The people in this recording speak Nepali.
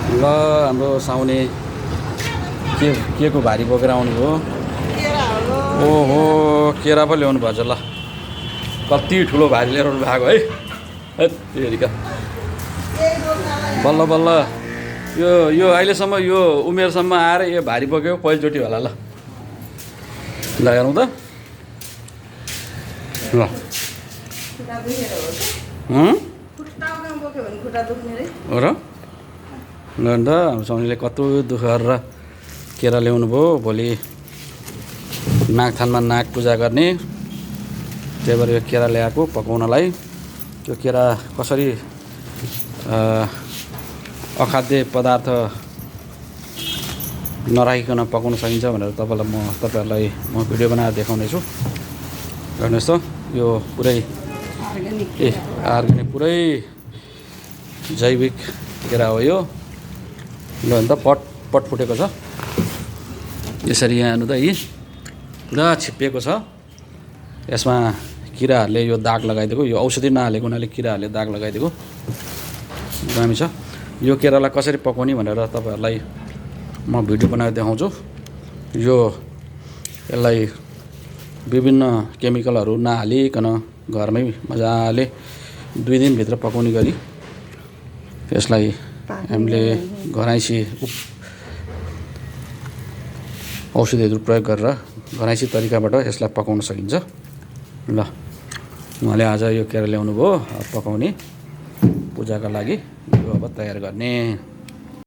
ल हाम्रो साउने के को भारी बोकेर आउनु हो। ओहो केरा पो ल्याउनु भएछ ल। कति ठुलो भारी लिएर आउनु भएको है। हेरिका बल्ल बल्ल यो यो अहिलेसम्म यो उमेरसम्म आएर यो भारी बोक्यो पहिलोचोटि होला ल। ल हेरौँ त ल। हो र ल अन्त हाम्रो साउनीले कत्रो दुःख गरेर केरा ल्याउनु भयो। भोलि नागथानमा नाग पूजा गर्ने, त्यही भएर यो केरा ल्याएको पकाउनलाई। त्यो केरा कसरी अखाद्य पदार्थ नराखिकन पकाउन सकिन्छ भनेर तपाईँहरूलाई म भिडियो बनाएर देखाउनेछु। हेर्नुहोस् त यो पुरै अर्ग्यानिक पुरै जैविक केरा हो यो। ल अन्त पट फुटेको छ यसरी यहाँ हेर्नु त यी पुरा छिप्पिएको छ। यसमा किराहरूले यो दाग लगाइदिएको, यो औषधि नहालेको हुनाले किराहरूले दाग लगाइदिएको दामी छ। यो केरालाई कसरी पकाउने भनेर तपाईँहरूलाई म भिडियो बनाएर देखाउँछु। यसलाई विभिन्न केमिकलहरू नहालिकन घरमै मजाले 2 दिनभित्र पकाउने गरी यसलाई हामीले घरैसी औषधिहरू प्रयोग गरेर घरैसी तरिकाबाट यसलाई पकाउन सकिन्छ। ल उहाँले आज यो केरा ल्याउनु भयो पकाउने पूजाका लागि। यो अब तयार गर्ने।